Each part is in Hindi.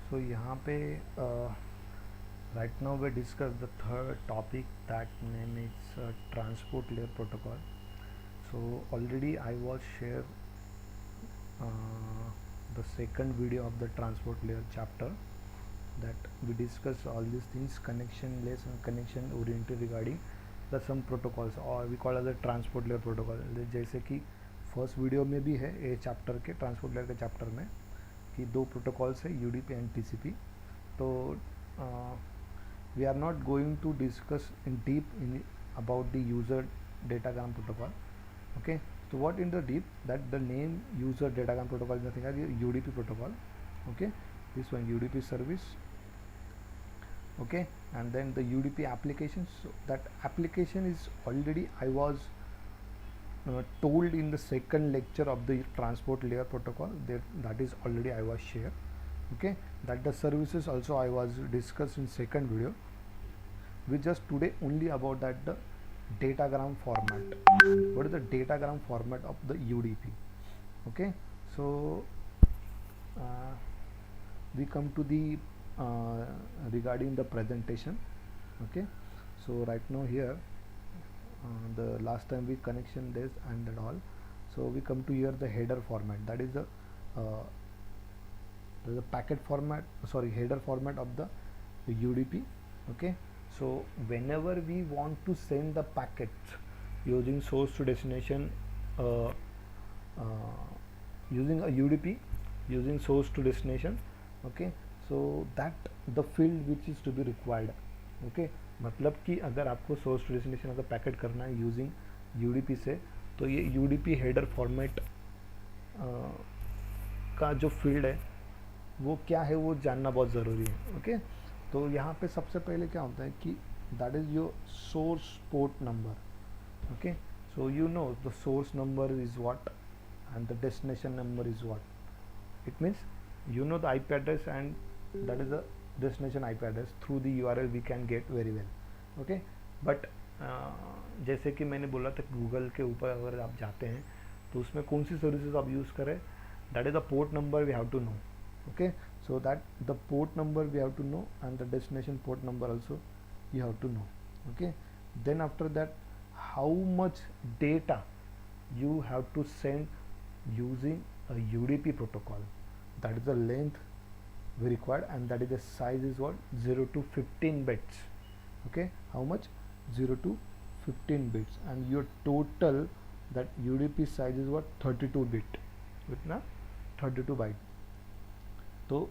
so यहाँ पे right now we discuss the third topic, that name is transport layer protocol. So already I was share the second video of the transport layer chapter, that we discuss all these things, connection less and connection oriented regarding the some protocols, और we call as the transport layer protocol. जैसे कि फर्स्ट वीडियो में भी है ये चैप्टर के, ट्रांसपोर्ट लेयर के चैप्टर में, कि दो प्रोटोकॉल्स है यूडीपी एंड टीसीपी. तो we are not going to discuss in deep about the user datagram protocol. Okay, so what in the deep, that the name user datagram protocol is nothing as UDP protocol. Okay, this one UDP service. Okay, and then the UDP applications. So that application is already I was told in the second lecture of the transport layer protocol, that is already I was shared. Okay, that the services also I was discussed in second video. We just today only about that the datagram format. What is the datagram format of the UDP? Okay, so we come to the regarding the presentation. Okay, so right now here the last time we connection this and that all, so we come to here the header format, that is the packet format, sorry, header format of the UDP. Okay, so whenever we want to send the packet using source to destination, using a UDP, using source to destination. Okay, so that the field which is to be required. Okay, मतलब कि अगर आपको सोर्स टू डेस्टिनेशन अगर पैकेट करना है यूजिंग यूडीपी से, तो ये यूडीपी हेडर फॉर्मेट का जो फील्ड है वो क्या है वो जानना बहुत ज़रूरी है. ओके, तो यहाँ पे सबसे पहले क्या होता है कि that is your source port number. Okay, so you know the source number is what and the destination number is what. It means you know the IP address and that is the destination IP address. Through the URL we can get very well. Okay, but जैसे कि मैंने बोला था गूगल के ऊपर अगर आप जाते हैं तो उसमें कौन सी सर्विसेज आप यूज़ करें, that is the port number we have to know. Okay, so that the port number we have to know and the destination port number also you have to know. Okay, then after that how much data you have to send using a UDP protocol, that is the length we required, and that is the size is what, 0 to 15 bits. Okay, how much, 0 to 15 bits, and your total that UDP size is what, 32 bit with na 32 byte. So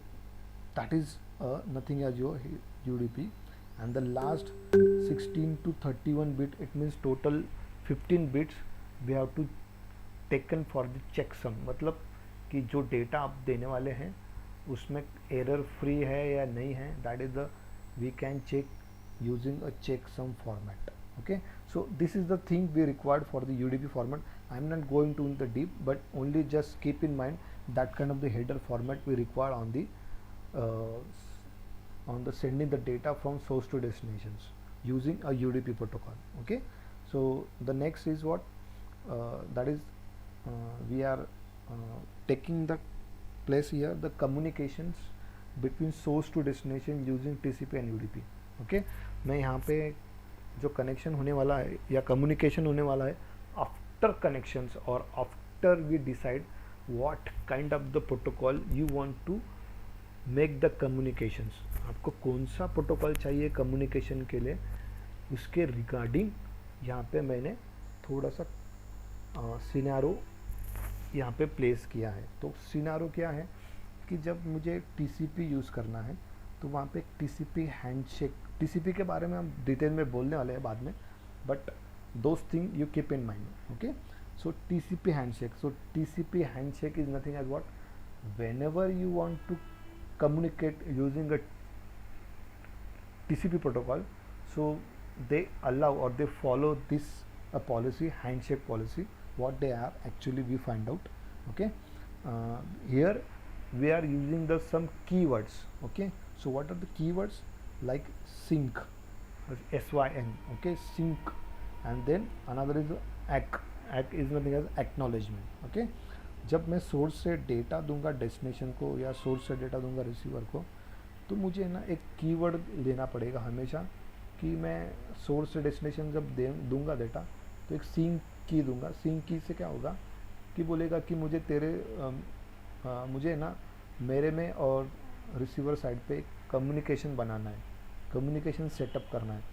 that is nothing as your UDP, and the last 16 to 31 bit, it means total 15 bits we have to taken for the checksum. मतलब कि जो डेटा आप देने वाले हैं उसमें एरर फ्री है या नहीं है, that is the we can check using a checksum format. Okay, so this is the thing we required for the UDP format. I am not going to in the deep, but only just keep in mind that kind of the header format we required on the sending the data from source to destinations using a UDP protocol. Okay, so the next is what, that is we are taking the place here the communications between source to destination using TCP and UDP. Okay, मैं यहाँ पे जो कनेक्शन होने वाला है या कम्युनिकेशन होने वाला है आफ्टर कनेक्शंस, और after we decide what kind of the protocol you want to make the communications. आपको कौन सा प्रोटोकॉल चाहिए कम्युनिकेशन के लिए, उसके रिगार्डिंग यहाँ पे मैंने थोड़ा सा सिनेरियो यहाँ पे प्लेस किया है. तो सिनेरियो क्या है कि जब मुझे टीसीपी यूज़ करना है तो वहाँ पे टीसीपी हैंडशेक, टीसीपी के बारे में हम डिटेल में बोलने वाले हैं बाद में, but those thing you keep in mind. Okay, so TCP handshake, so TCP handshake is nothing as what, whenever you want to communicate using a TCP protocol, so they allow or they follow this a policy, handshake policy. What they are actually we find out. Okay, here we are using the some keywords. Okay, so what are the keywords? Like sync, SYN. Okay, sync, and then another is ACK. ACK is nothing as acknowledgement. Okay, जब मैं सोर्स से डेटा दूंगा डेस्टिनेशन को या सोर्स से डेटा दूंगा रिसीवर को, तो मुझे ना एक कीवर्ड लेना पड़ेगा हमेशा कि मैं सोर्स से डेस्टिनेशन जब दूंगा डेटा, तो एक सिंक की दूंगा। सिंक की से क्या होगा कि बोलेगा कि मुझे मुझे ना मेरे में और रिसीवर साइड पे एक कम्युनिकेशन बनाना है, कम्युनिकेशन सेटअप करना है।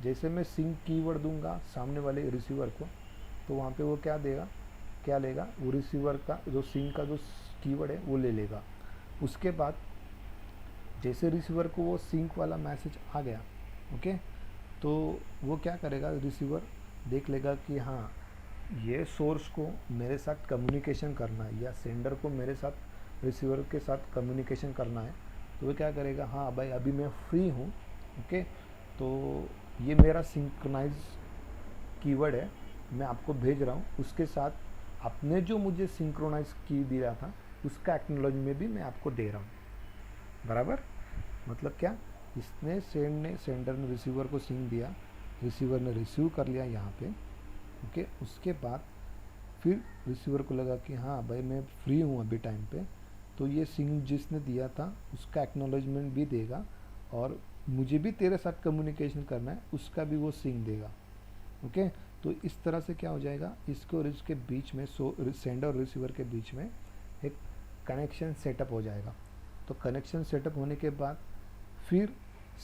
जैसे मैं सिंक कीवर्ड दूंगा सामने वाले रिसीवर को, तो वहाँ पे वो क्या देगा, क्या लेगा, वो रिसीवर का जो सिंक का जो कीवर्ड है वो ले लेगा। उसके बाद जैसे रिसीवर को वो सिंक वाला मैसेज आ गया, ओके, तो वो क्या करेगा, रिसीवर देख लेगा कि हाँ ये सोर्स को मेरे साथ कम्युनिकेशन करना है या सेंडर को मेरे साथ रिसीवर के साथ कम्युनिकेशन करना है। तो वो क्या करेगा, हाँ भाई अभी मैं फ्री हूँ, ओके, तो ये मेरा सिंक्रोनाइज कीवर्ड है, मैं आपको भेज रहा हूँ। उसके साथ आपने जो मुझे सिंक्रोनाइज की दिया था उसका एक्नॉलेजमेंट भी मैं आपको दे रहा हूँ, बराबर। मतलब क्या, इसने सेंडर ने रिसीवर को सिंक दिया, रिसीवर ने रिसीव कर लिया यहाँ पे, ओके। उसके बाद फिर रिसीवर को लगा कि हाँ भाई मैं फ्री हूँ अभी टाइम पे, तो ये सिंक जिसने दिया था उसका एक्नॉलेजमेंट भी देगा, और मुझे भी तेरे साथ कम्युनिकेशन करना है उसका भी वो सिंक देगा, ओके। तो इस तरह से क्या हो जाएगा, इसको और इसके बीच में सेंडर और रिसीवर के बीच में एक कनेक्शन सेटअप हो जाएगा। तो कनेक्शन सेटअप होने के बाद फिर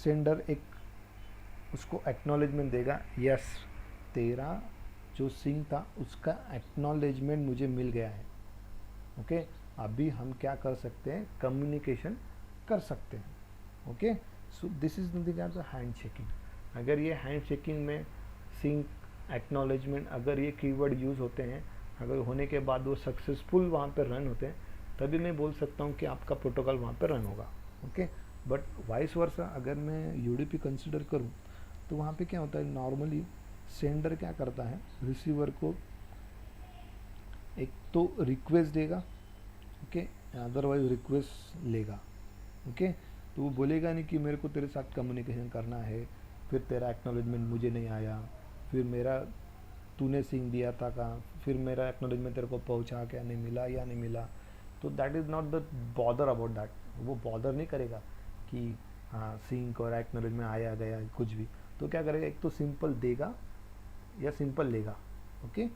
सेंडर एक उसको एक्नॉलेजमेंट देगा, यस तेरा जो सिंक था उसका एक्नॉलेजमेंट मुझे मिल गया है, ओके। अभी हम क्या कर सकते हैं, कम्युनिकेशन कर सकते हैं, okay. So this is nothing as a hand shaking. अगर ये हैंड शेकिंग में सिंक एक्नॉलेजमेंट अगर ये कीवर्ड यूज़ होते हैं, अगर होने के बाद वो सक्सेसफुल वहाँ पर रन होते हैं, तभी मैं बोल सकता हूँ कि आपका प्रोटोकॉल वहाँ पर रन होगा, ओके। बट वाइस वर्सा अगर मैं यूडीपी कंसिडर करूँ, तो वहाँ पे क्या होता है, नॉर्मली सेंडर क्या करता है, रिसीवर को एक तो रिक्वेस्ट देगा, ओके, अदरवाइज रिक्वेस्ट लेगा, ओके। तो वो बोलेगा नहीं कि मेरे को तेरे साथ कम्युनिकेशन करना है, फिर तेरा एक्नॉलेजमेंट मुझे नहीं आया, फिर मेरा तूने सिंक दिया था कहाँ, फिर मेरा एक्नॉलेजमेंट तेरे को पहुँचा क्या, नहीं मिला या नहीं मिला। तो that is not the bother about that, वो बॉदर नहीं करेगा कि हाँ सिंक और एक्नॉलेजमेंट आया गया कुछ भी। तो क्या करेगा, एक तो सिंपल देगा या सिंपल लेगा, ओके।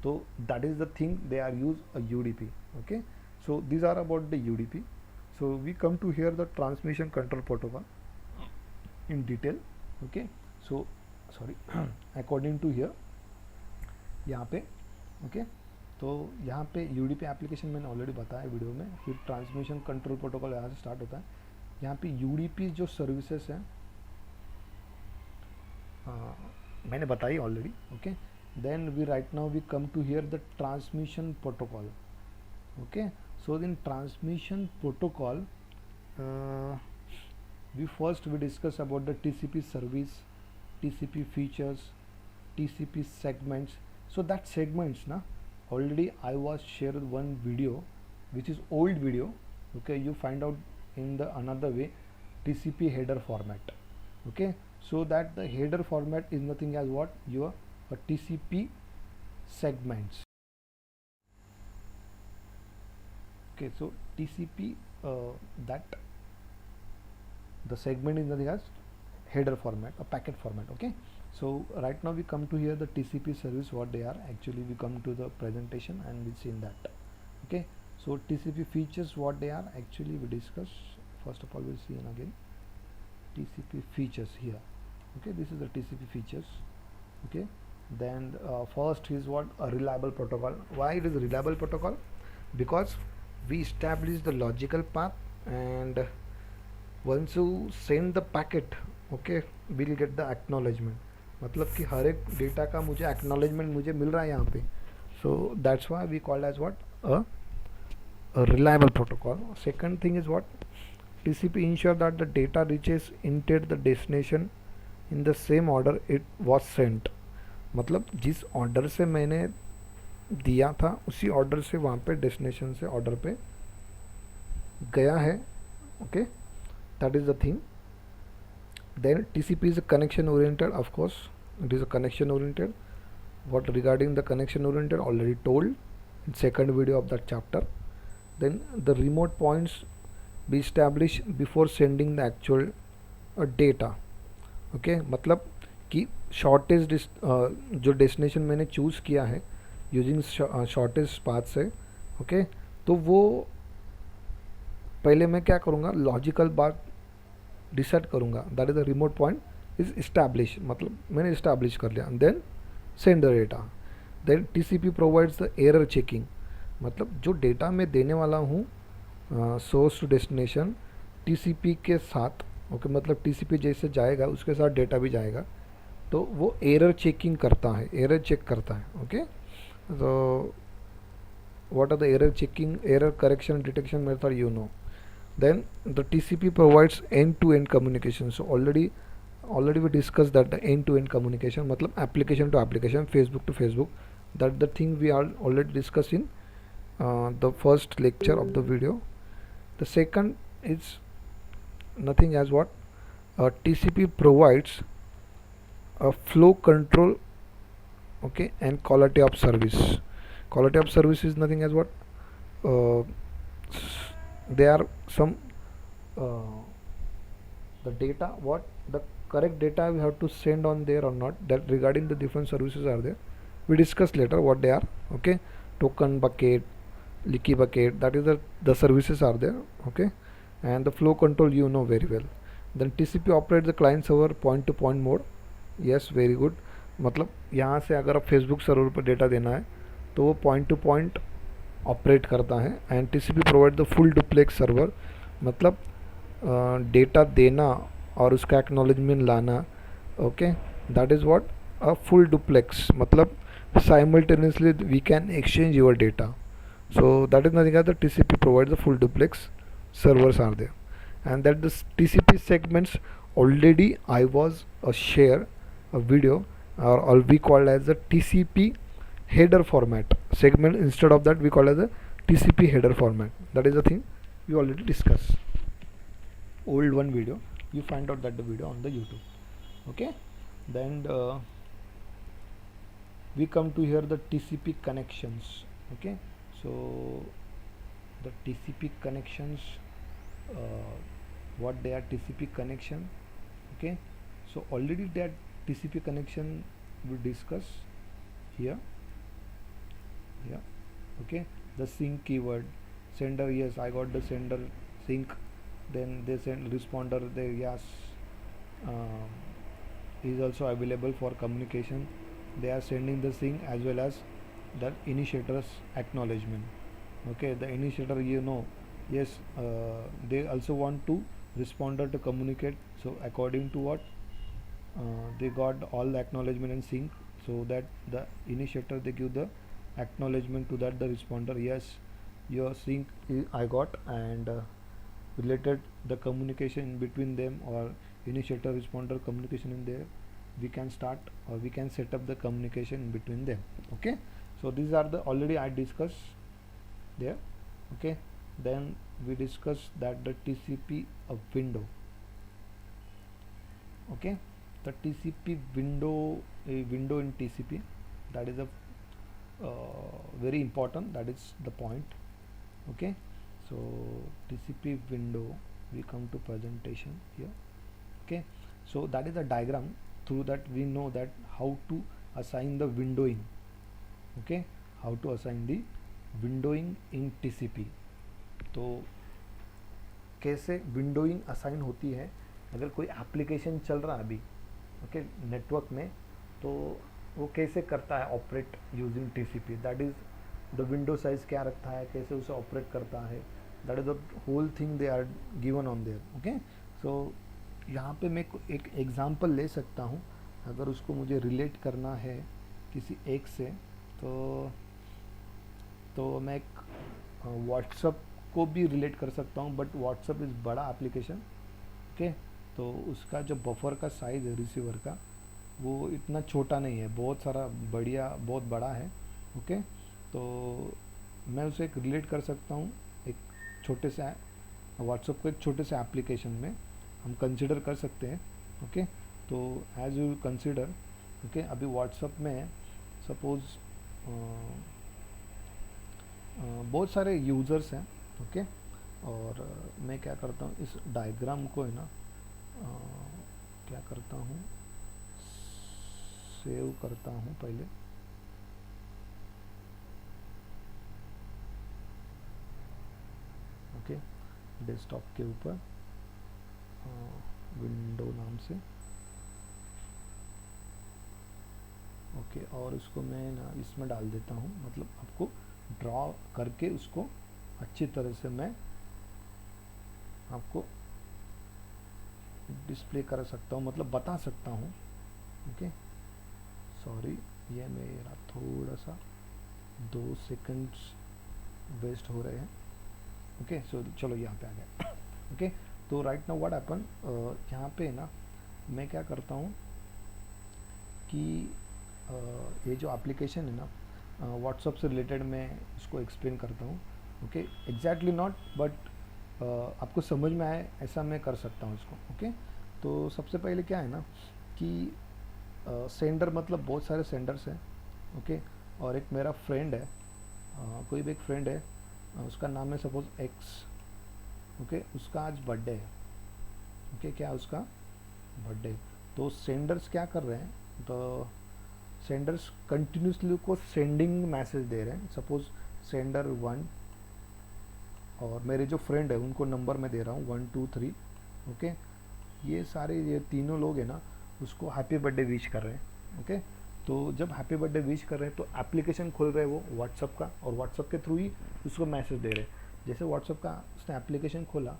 तो that is the thing they are use a UDP, okay. So these are about the UDP. So we come to here the transmission control protocol in detail, okay. So sorry according to here यहाँ पे, ओके, तो यहाँ पे UDP एप्लीकेशन मैंने ऑलरेडी बताया वीडियो में। फिर ट्रांसमिशन कंट्रोल प्रोटोकॉल यहाँ से स्टार्ट होता है। यहाँ पे UDP जो सर्विसेज हैं मैंने बताई already, okay. Then we right now we come to here the transmission protocol, okay. So in transmission protocol we discuss about the TCP service, TCP features, TCP segments. So that segments na already I was shared one video which is old video, okay. You find out in the another way, TCP header format, okay. So that the header format is nothing as what your TCP segments, okay. So TCP that the segment is nothing as header format, a packet format, okay. So right now we come to here the TCP service, what they are actually. We come to the presentation and we see in that, okay. So TCP features, what they are actually we discuss. First of all we'll see in again TCP features here, okay. This is the TCP features, okay. Then first is what, a reliable protocol. Why it is a reliable protocol? Because we establish the logical path, and once you send the packet, okay, we'll get the acknowledgement. मतलब कि हर एक डेटा का मुझे acknowledgement मुझे मिल रहा है यहाँ पे. So that's why we call as what, a reliable protocol. Second thing is what, TCP ensure that the data reaches intended the destination in the same order it was sent. मतलब जिस ऑर्डर से मैंने दिया था उसी ऑर्डर से वहाँ पे डेस्टिनेशन से ऑर्डर पे गया है, okay. That is the thing. Then TCP is a connection oriented, of course it is a connection oriented. What regarding the connection oriented already told, in second video of that chapter. Then the remote points be established before sending the actual data. Okay मतलब कि शॉर्टेज जो डेस्टिनेशन मैंने चूज़ किया है यूजिंग शॉर्टेज पाथ से, ओके तो वो पहले मैं क्या करूँगा, लॉजिकल बात डिसाइड करूँगा, that is the remote point is establish, मतलब मैंने इस्टेब्लिश कर लिया, then send the data. Then TCP provides the error checking, मतलब जो डेटा मैं देने वाला हूँ सोर्स टू डेस्टिनेशन टीसीपी के साथ, ओके मतलब टीसीपी जैसे जाएगा उसके साथ डेटा भी जाएगा, तो वो एरर चेकिंग करता है, एरर चेक करता है, ओके। तो what are the error checking, error correction detection method, you know. Then the TCP provides end-to-end communication. So already we discussed that the end-to-end communication मतलब application to application, Facebook to Facebook, that the thing we are already discussed in the first lecture of the video. The second is nothing as what TCP provides a flow control, okay, and quality of service. Quality of service is nothing as what there are some the data, what the correct data we have to send on there or not, that regarding the different services are there, we discuss later what they are, okay. Token bucket, leaky bucket, that is the services are there, okay. And the flow control you know very well. Then TCP operates the client server point to point mode, yes very good, मतलब यहाँ से अगर आप फेसबुक सर्वर पर डेटा देना है तो वो पॉइंट टू पॉइंट ऑपरेट करता है। And TCP provide the full duplex server, मतलब डेटा देना और उसका एक्नॉलेजमेंट लाना, okay that is what a full duplex, मतलब simultaneously we can exchange your data, so that is nothing as the TCP provides the full duplex servers are there. And that the TCP segments already I was share a video or we call as the TCP header format segment, instead of that we call as the TCP header format. That is the thing we already discussed, old one video, you find out that the video on the YouTube, okay. Then we come to here the TCP connections, okay. So the TCP connections, what they are TCP connection, okay. So already that TCP connection we discuss here, yeah, okay. The sync keyword, sender, yes I got the sender sync, then they send responder, they yes is also available for communication, they are sending the sync as well as the initiator's acknowledgement, okay. The initiator you know, yes they also want to responder to communicate, so according to what they got all the acknowledgement and sync, so that the initiator they give the acknowledgement to that the responder, yes your sync I got, and related the communication in between them or initiator responder communication in there, we can start or we can set up the communication in between them, okay. So these are the already I discussed there, okay. Then we discussed that the TCP window, okay. The TCP window, a window in TCP, that is a very important, that is the point, okay. So TCP window, we come to presentation here, okay. So that is a diagram, through that we know that how to assign the windowing, okay, how to assign the windowing in TCP। तो कैसे विंडोइंग असाइन होती है अगर कोई एप्लीकेशन चल रहा है अभी, ओके नेटवर्क में, तो वो कैसे करता है operate using TCP, that is the window size क्या रखता है, कैसे उसे ऑपरेट करता है, that is the whole thing they are given on there, okay. So यहाँ पे मैं एक एग्जांपल ले सकता हूँ, अगर उसको मुझे रिलेट करना है किसी एक से, तो मैं एक व्हाट्सअप को भी रिलेट कर सकता हूँ, बट व्हाट्सअप इज़ बड़ा एप्लीकेशन, ओके। तो उसका जो बफर का साइज़ है रिसीवर का, वो इतना छोटा नहीं है, बहुत सारा बढ़िया बहुत बड़ा है, ओके। तो मैं उसे एक रिलेट कर सकता हूँ एक छोटे से व्हाट्सअप को एक छोटे से एप्लीकेशन में हम कंसिडर कर सकते हैं, ओके। तो एज यू कंसिडर, ओके, अभी व्हाट्सअप में सपोज़ बहुत सारे यूज़र्स हैं, ओके। और मैं क्या करता हूँ, इस डायग्राम को है ना क्या करता हूँ, सेव करता हूँ पहले, ओके, डेस्कटॉप के ऊपर विंडो नाम से, ओके। और उसको मैं ना इसमें डाल देता हूँ, मतलब आपको ड्रॉ करके उसको अच्छी तरह से मैं आपको डिस्प्ले कर सकता हूँ, मतलब बता सकता हूँ, ओके। सॉरी, ये मेरा थोड़ा सा 2 सेकंड्स वेस्ट हो रहे हैं, ओके। सो चलो यहाँ पे आ गया, ओके। तो राइट नाउ व्हाट हैपन, यहाँ पे ना मैं क्या करता हूँ कि ये जो एप्लीकेशन है ना व्हाट्सअप से रिलेटेड, मैं इसको एक्सप्लेन करता हूँ, ओके। एग्जैक्टली नॉट, बट आपको समझ में आए ऐसा मैं कर सकता हूँ इसको, ओके। तो सबसे पहले क्या है ना कि सेंडर, मतलब बहुत सारे सेंडर्स हैं, ओके। और एक मेरा फ्रेंड है, कोई भी एक फ्रेंड है, उसका नाम है सपोज एक्स, ओके। उसका आज बर्थडे है, ओके। क्या उसका बर्थडे, तो सेंडर्स क्या कर रहे हैं, तो सेंडर्स कंटिन्यूसली को सेंडिंग मैसेज दे रहे हैं। सपोज सेंडर 1, और मेरे जो फ्रेंड है उनको नंबर मैं दे रहा हूँ 1 2 3, ओके। ये सारे ये तीनों लोग हैं ना उसको हैप्पी बर्थडे विश कर रहे हैं, ओके। तो जब हैप्पी बर्थडे विश कर रहे हैं तो एप्लीकेशन खोल रहे हैं वो व्हाट्सअप का, और व्हाट्सअप के थ्रू ही उसको मैसेज दे रहे हैं। जैसे व्हाट्सअप का उसने एप्लीकेशन खोला,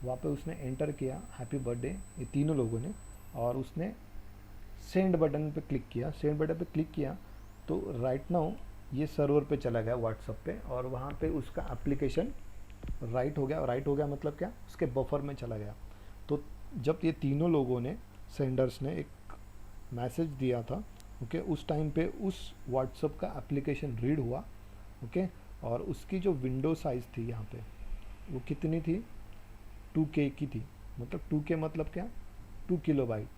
वहाँ पे उसने एंटर किया हैप्पी बर्थडे, ये तीनों लोगों ने, और उसने सेंड बटन पे क्लिक किया। सेंड बटन पे क्लिक किया तो राइट नाउ ये सर्वर पे चला गया व्हाट्सअप पे, और वहाँ पे उसका एप्लीकेशन राइट हो गया। राइट हो गया मतलब क्या, उसके बफर में चला गया। तो जब ये तीनों लोगों ने, सेंडर्स ने एक मैसेज दिया था, ओके, उस टाइम पे उस व्हाट्सअप का एप्लीकेशन रीड हुआ, ओके। और उसकी जो विंडो साइज़ थी यहाँ पे वो कितनी थी, 2K की थी। मतलब 2K मतलब क्या, 2 किलोबाइट,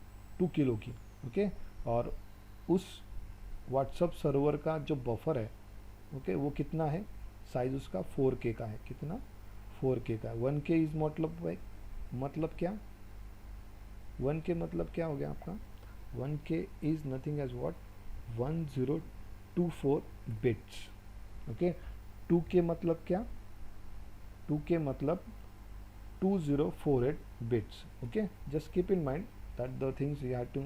2 किलो की, ओके। और उस व्हाट्सअप सर्वर का जो बफर है, ओके, वो कितना है, साइज़ उसका 4K का है। कितना, 4K का है। 1K इज़ मतलब क्या, 1K मतलब क्या हो गया आपका, 1K is nothing as what, 1024 bits, okay. 2K मतलब क्या, 2K मतलब 2048 bits, okay। just keep in mind that the things you have to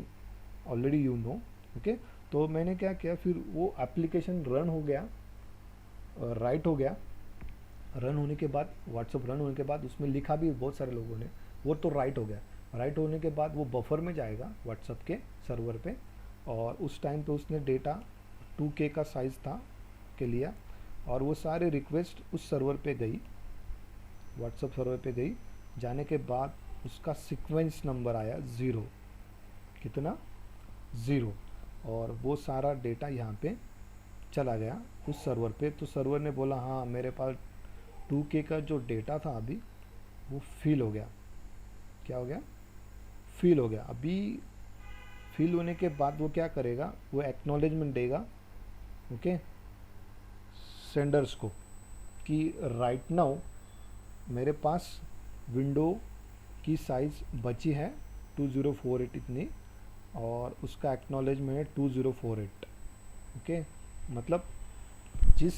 already you know, okay। तो मैंने क्या किया, फिर वो एप्लीकेशन रन हो गया, राइट हो गया। रन होने के बाद, व्हाट्सअप रन होने के बाद उसमें लिखा भी बहुत सारे लोगों ने, वो तो राइट हो गया। राइट होने के बाद वो बफर में जाएगा व्हाट्सअप के सर्वर पे, और उस टाइम पे उसने डेटा 2K का साइज़ था के लिया, और वो सारे रिक्वेस्ट उस सर्वर पे गई, व्हाट्सअप सर्वर पे गई। जाने के बाद उसका सीक्वेंस नंबर आया 0, कितना, 0। और वो सारा डेटा यहाँ पे चला गया उस सर्वर पे। तो सर्वर ने बोला हाँ मेरे पास 2K का जो डेटा था अभी वो फिल हो गया। क्या हो गया, फिल हो गया। अभी फिल होने के बाद वो क्या करेगा, वो एक्नॉलेजमेंट देगा, ओके, सेंडर्स को, कि राइट नाउ मेरे पास विंडो की साइज़ बची है 2048 इतनी, और उसका एक्नॉलेजमेंट है 2048, ओके। मतलब जिस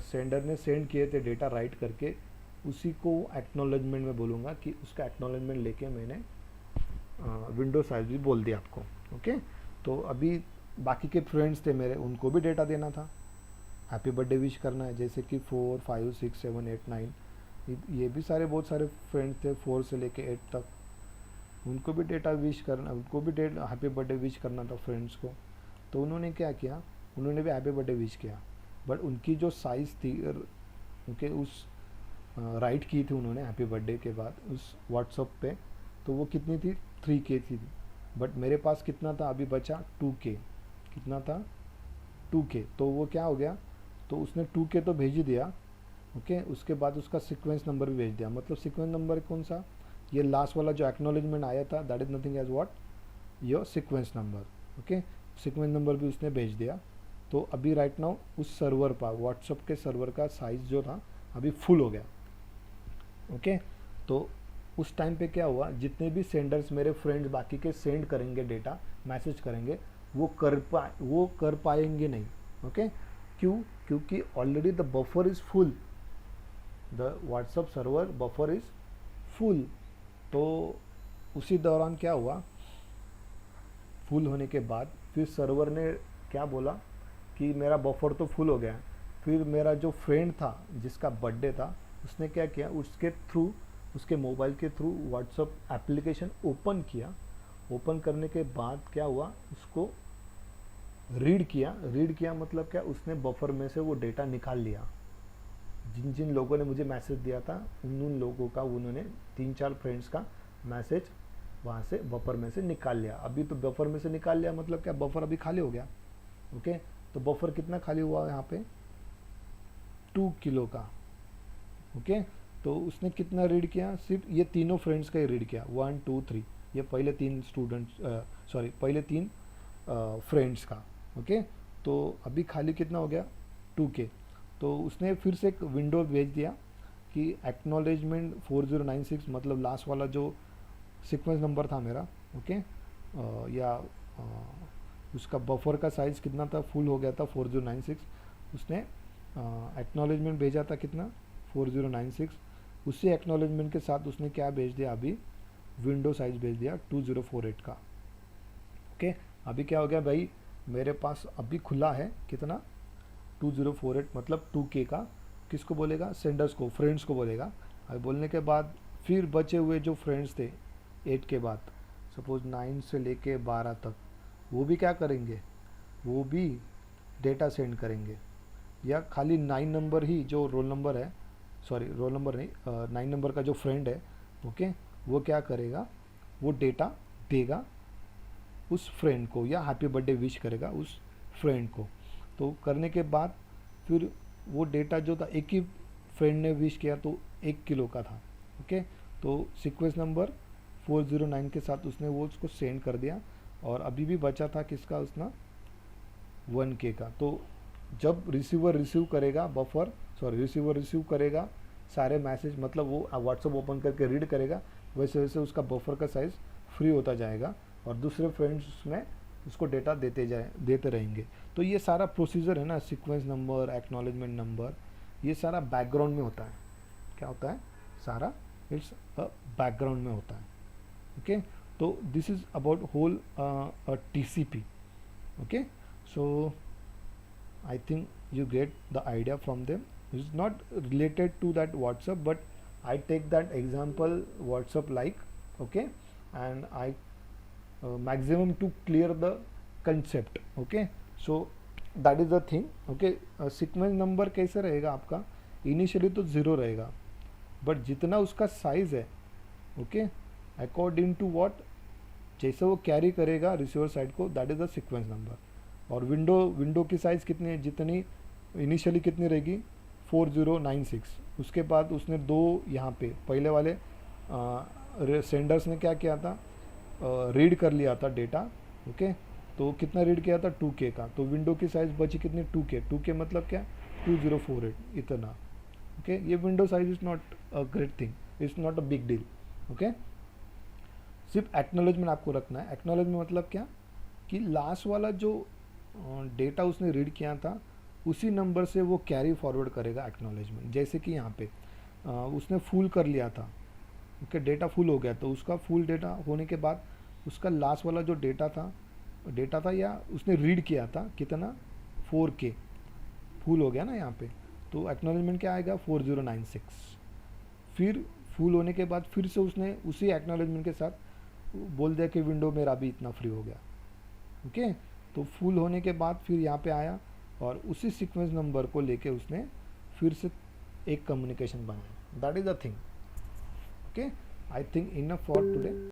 सेंडर ने सेंड किए थे डेटा राइट करके, उसी को एक्नॉलेजमेंट में बोलूँगा कि उसका एक्नॉलेजमेंट लेके मैंने विंडो साइज भी बोल दिया आपको, ओके। तो अभी बाकी के फ्रेंड्स थे मेरे, उनको भी डेटा देना था, हैप्पी बर्थडे विश करना है, जैसे कि 4 5 6 7 8 9, ये भी सारे बहुत सारे फ्रेंड्स थे 4 से लेके 8 तक, उनको भी डेटा विश करना, उनको भी हैप्पी बर्थडे विश करना था फ्रेंड्स को। तो उन्होंने क्या किया, उन्होंने भी हैप्पी बर्थडे विश किया, बट उनकी जो साइज़ थी, उनके उस राइट की थी उन्होंने हैप्पी बर्थडे के बाद उस व्हाट्सअप पे, तो वो कितनी थी, 3K थी। बट मेरे पास कितना था अभी बचा, 2K। कितना था, 2K। तो वो क्या हो गया, तो उसने 2K तो भेज ही दिया, ओके। उसके बाद उसका सीक्वेंस नंबर भी भेज दिया। मतलब सीक्वेंस नंबर कौन सा, ये लास्ट वाला जो एक्नॉलेजमेंट आया था, that is nothing as what, your sequence number, okay. Sequence number भी उसने भेज दिया, तो अभी राइट नाउ उस सर्वर पर व्हाट्सअप के सर्वर का साइज़ जो था अभी फुल हो गया। ओके, तो उस टाइम पे क्या हुआ, जितने भी सेंडर्स मेरे फ्रेंड्स बाकी के सेंड करेंगे डेटा, मैसेज करेंगे, वो कर पाएंगे नहीं। ओके, क्यों? क्योंकि already the buffer is full, the WhatsApp server buffer is full. तो उसी दौरान क्या हुआ, फुल होने के बाद फिर सर्वर ने क्या बोला कि मेरा बफर तो फुल हो गया। फिर मेरा जो फ्रेंड था जिसका बर्थडे था, उसने क्या किया, उसके थ्रू, उसके मोबाइल के थ्रू व्हाट्सअप एप्लीकेशन ओपन किया। ओपन करने के बाद क्या हुआ, उसको रीड किया मतलब क्या, उसने बफर में से वो डेटा निकाल लिया। जिन जिन लोगों ने मुझे मैसेज दिया था उन लोगों का, उन्होंने 3-4 फ्रेंड्स का मैसेज वहाँ से बफर में से निकाल लिया। अभी तो बफर में से निकाल लिया मतलब क्या, बफर अभी खाली हो गया। ओके, तो बफर कितना खाली हुआ यहाँ पे, 2 किलो का। ओके, तो उसने कितना रीड किया, सिर्फ ये तीनों फ्रेंड्स का ही रीड किया, 1 2 3, ये पहले 3 स्टूडेंट्स, सॉरी पहले 3 फ्रेंड्स का। ओके, तो अभी खाली कितना हो गया, 2K। तो उसने फिर से एक विंडो भेज दिया कि एक्नॉलेजमेंट 4096, मतलब लास्ट वाला जो सीक्वेंस नंबर था मेरा। ओके, उसका बफर का साइज़ कितना था, फुल हो गया था 4096। उसने एक्नॉलेजमेंट भेजा था कितना, 4096। उसी एक्नॉलेजमेंट के साथ उसने क्या भेज दिया, अभी विंडो साइज भेज दिया 2048 का। ओके, अभी क्या हो गया भाई, मेरे पास अभी खुला है कितना, 2048, मतलब 2K का। किसको बोलेगा, सेंडर्स को, फ्रेंड्स को बोलेगा। अभी बोलने के बाद फिर बचे हुए जो फ्रेंड्स थे 8 के बाद, सपोज 9 से लेके 12 तक, वो भी क्या करेंगे, वो भी डेटा सेंड करेंगे। या खाली 9 नंबर ही जो रोल नंबर है, सॉरी रोल नंबर नहीं, 9 नंबर का जो फ्रेंड है, ओके, वो क्या करेगा, वो डेटा देगा उस फ्रेंड को, या हैप्पी बर्थडे विश करेगा उस फ्रेंड को। तो करने के बाद फिर वो डेटा जो था, एक ही फ्रेंड ने विश किया तो 1 किलो का था। ओके, तो सीक्वेंस नंबर 409 के साथ उसने वो उसको सेंड कर दिया। और अभी भी बचा था किसका, उसना 1K का। तो जब रिसीवर रिसीव करेगा बफर, सॉरी रिसीवर रिसीव करेगा सारे मैसेज, मतलब वो व्हाट्सअप ओपन करके रीड करेगा, वैसे वैसे उसका बफर का साइज़ फ्री होता जाएगा और दूसरे फ्रेंड्स में उसको डेटा देते रहेंगे। तो ये सारा प्रोसीजर है ना, सीक्वेंस नंबर, एक्नॉलेजमेंट नंबर, ये सारा बैकग्राउंड में होता है। क्या होता है, सारा इट्स बैकग्राउंड में होता है। ओके, तो this is about whole TCP। Okay, so I think you get the idea from them. It's not related to that WhatsApp, but I take that example WhatsApp like, okay, and I maximum to clear the concept. Okay, so that is the thing. Okay, sequence number कैसे रहेगा आपका, इनिशियली तो 0 रहेगा, बट जितना उसका साइज है, ओके, अकॉर्डिंग टू व्हाट, जैसे वो कैरी करेगा रिसीवर साइड को, that is the sequence number. और विंडो की साइज़ कितनी, जितनी इनिशियली कितनी रहेगी, 4096। उसके बाद उसने 2 यहाँ पे पहले वाले सेंडर्स ने क्या किया था, रीड कर लिया था डेटा। ओके, तो कितना रीड किया था, 2K का। तो विंडो की साइज़ बची कितनी, 2K मतलब क्या, 2048 इतना। ओके, ये window size is not a great thing, it's not a big deal. Okay, सिर्फ एक्नॉलेजमेंट आपको रखना है। एक्नॉलेजमेंट मतलब क्या, कि लास्ट वाला जो डेटा उसने रीड किया था उसी नंबर से वो कैरी फॉरवर्ड करेगा एक्नॉलेजमेंट। जैसे कि यहाँ पे उसने फुल कर लिया था, ओके, डेटा फुल हो गया, तो उसका फुल डेटा होने के बाद उसका लास्ट वाला जो डेटा था या उसने रीड किया था कितना, 4K फुल हो गया ना यहाँ पे, तो एक्नॉलेजमेंट क्या आएगा, 4096। फिर फुल होने के बाद फिर से उसने उसी एक्नॉलेजमेंट के साथ बोल दिया कि विंडो मेरा भी इतना फ्री हो गया। ओके, तो फुल होने के बाद फिर यहाँ पे आया और उसी सीक्वेंस नंबर को लेके उसने फिर से एक कम्युनिकेशन बनाया। That is the thing. Okay, I think enough for today.